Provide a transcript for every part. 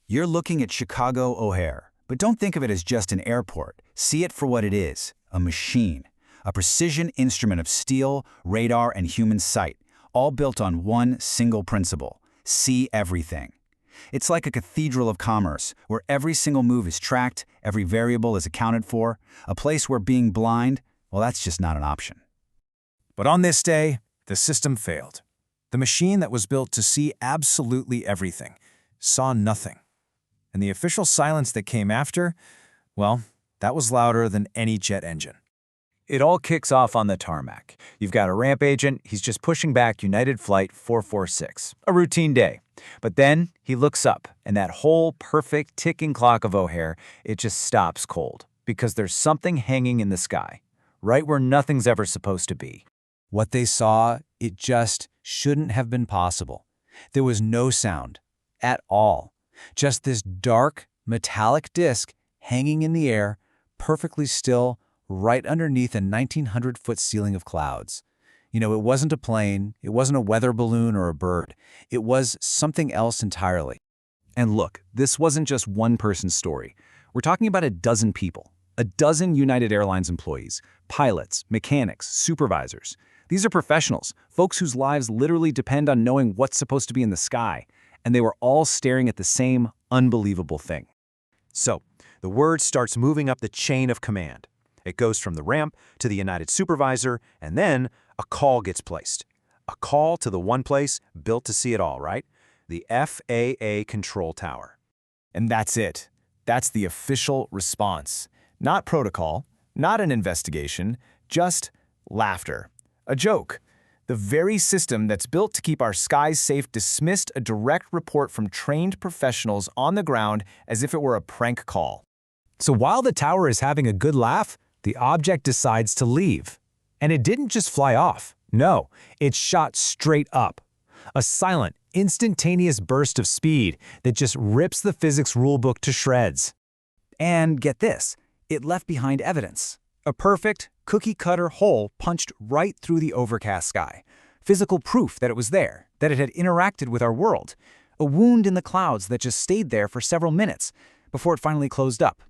You're looking at Chicago O'Hare, but don't think of it as just an airport. See it for what it is, a machine. A precision instrument of steel, radar, and human sight, all built on one single principle: see everything. It's like a cathedral of commerce, where every single move is tracked, every variable is accounted for, a place where being blind, well, that's just not an option. But on this day, the system failed. The machine that was built to see absolutely everything saw nothing. And the official silence that came after, well, that was louder than any jet engine. It all kicks off on the tarmac. You've got a ramp agent, he's just pushing back United Flight 446. A routine day. But then he looks up, and that whole perfect ticking clock of O'Hare, it just stops cold. Because there's something hanging in the sky, right where nothing's ever supposed to be. What they saw, it just shouldn't have been possible. There was no sound at all. Just this dark, metallic disc hanging in the air, perfectly still, right underneath a 1,900-foot ceiling of clouds. You know, it wasn't a plane, it wasn't a weather balloon or a bird. It was something else entirely. And look, this wasn't just one person's story. We're talking about a dozen people, a dozen United Airlines employees, pilots, mechanics, supervisors. These are professionals, folks whose lives literally depend on knowing what's supposed to be in the sky, and they were all staring at the same unbelievable thing. So, the word starts moving up the chain of command. It goes from the ramp to the United supervisor, and then a call gets placed. A call to the one place built to see it all, right? The FAA control tower. And that's it. That's the official response. Not protocol, not an investigation, just laughter. A joke. The very system that's built to keep our skies safe dismissed a direct report from trained professionals on the ground as if it were a prank call. So while the tower is having a good laugh, the object decides to leave. And it didn't just fly off. No, it shot straight up. A silent, instantaneous burst of speed that just rips the physics rulebook to shreds. And get this, it left behind evidence. A perfect, cookie-cutter hole punched right through the overcast sky. Physical proof that it was there, that it had interacted with our world. A wound in the clouds that just stayed there for several minutes before it finally closed up.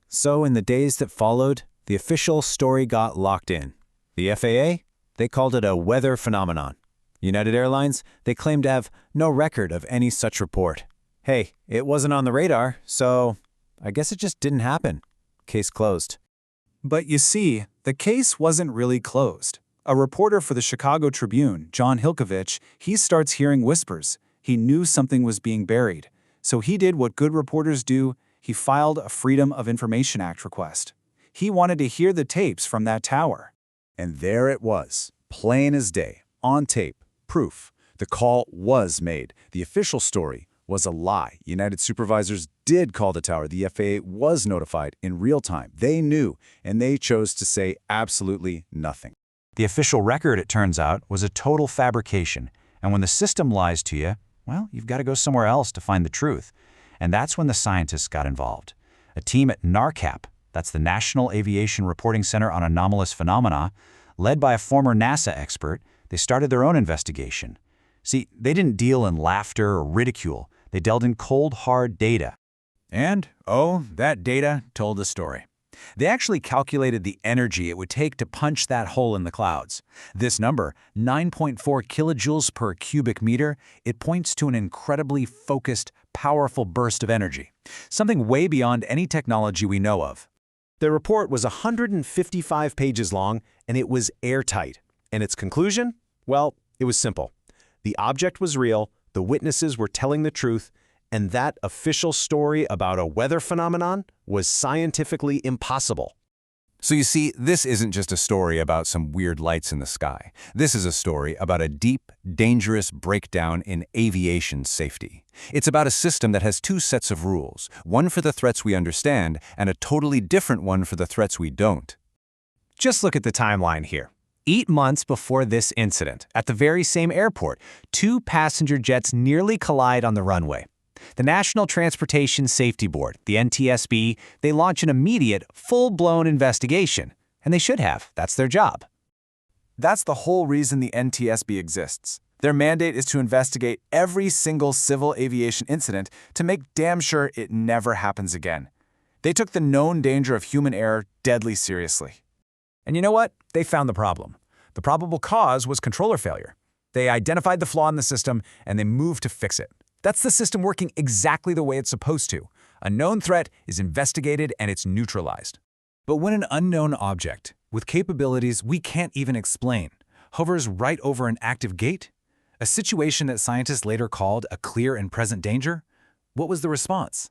So in the days that followed, the official story got locked in. The FAA, they called it a weather phenomenon. United Airlines, they claimed to have no record of any such report. Hey, it wasn't on the radar, so I guess it just didn't happen. Case closed. But you see, the case wasn't really closed. A reporter for the Chicago Tribune, John Hilkovich, he starts hearing whispers. He knew something was being buried. So he did what good reporters do. He filed a Freedom of Information Act request. He wanted to hear the tapes from that tower. And there it was, plain as day, on tape, proof. The call was made. The official story was a lie. United supervisors did call the tower. The FAA was notified in real time. They knew, and they chose to say absolutely nothing. The official record, it turns out, was a total fabrication. And when the system lies to you, well, you've got to go somewhere else to find the truth. And that's when the scientists got involved. A team at NARCAP, that's the National Aviation Reporting Center on Anomalous Phenomena, led by a former NASA expert, they started their own investigation. See, they didn't deal in laughter or ridicule. They dealt in cold, hard data. And, oh, that data told a story. They actually calculated the energy it would take to punch that hole in the clouds. This number, 9.4 kilojoules per cubic meter, it points to an incredibly focused, powerful burst of energy, something way beyond any technology we know of. The report was 155 pages long, and it was airtight. And its conclusion? Well, it was simple. The object was real, the witnesses were telling the truth, and that official story about a weather phenomenon was scientifically impossible. So you see, this isn't just a story about some weird lights in the sky. This is a story about a deep, dangerous breakdown in aviation safety. It's about a system that has two sets of rules, one for the threats we understand and a totally different one for the threats we don't. Just look at the timeline here. 8 months before this incident, at the very same airport, 2 passenger jets nearly collide on the runway. The National Transportation Safety Board, the NTSB, they launch an immediate, full-blown investigation. And they should have. That's their job. That's the whole reason the NTSB exists. Their mandate is to investigate every single civil aviation incident to make damn sure it never happens again. They took the known danger of human error deadly seriously. And you know what? They found the problem. The probable cause was controller failure. They identified the flaw in the system, and they moved to fix it. That's the system working exactly the way it's supposed to. A known threat is investigated and it's neutralized. But when an unknown object, with capabilities we can't even explain, hovers right over an active gate, a situation that scientists later called a clear and present danger, what was the response?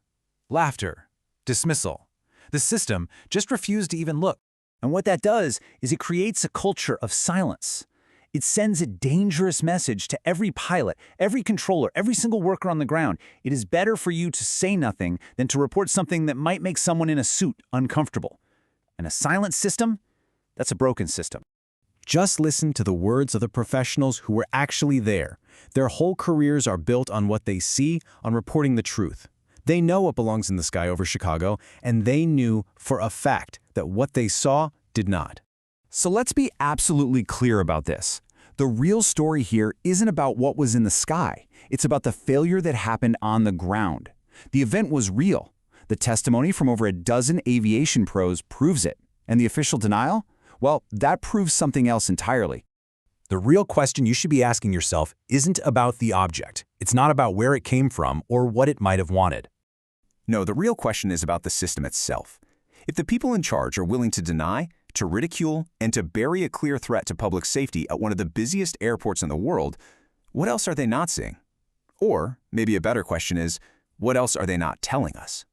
Laughter. Dismissal. The system just refused to even look. And what that does is it creates a culture of silence. It sends a dangerous message to every pilot, every controller, every single worker on the ground. It is better for you to say nothing than to report something that might make someone in a suit uncomfortable. And a silent system? That's a broken system. Just listen to the words of the professionals who were actually there. Their whole careers are built on what they see, on reporting the truth. They know what belongs in the sky over Chicago, and they knew for a fact that what they saw did not. So let's be absolutely clear about this. The real story here isn't about what was in the sky. It's about the failure that happened on the ground. The event was real. The testimony from over a dozen aviation pros proves it. And the official denial? Well, that proves something else entirely. The real question you should be asking yourself isn't about the object. It's not about where it came from or what it might have wanted. No, the real question is about the system itself. If the people in charge are willing to deny, to ridicule, and to bury a clear threat to public safety at one of the busiest airports in the world, what else are they not seeing? Or, maybe a better question is, what else are they not telling us?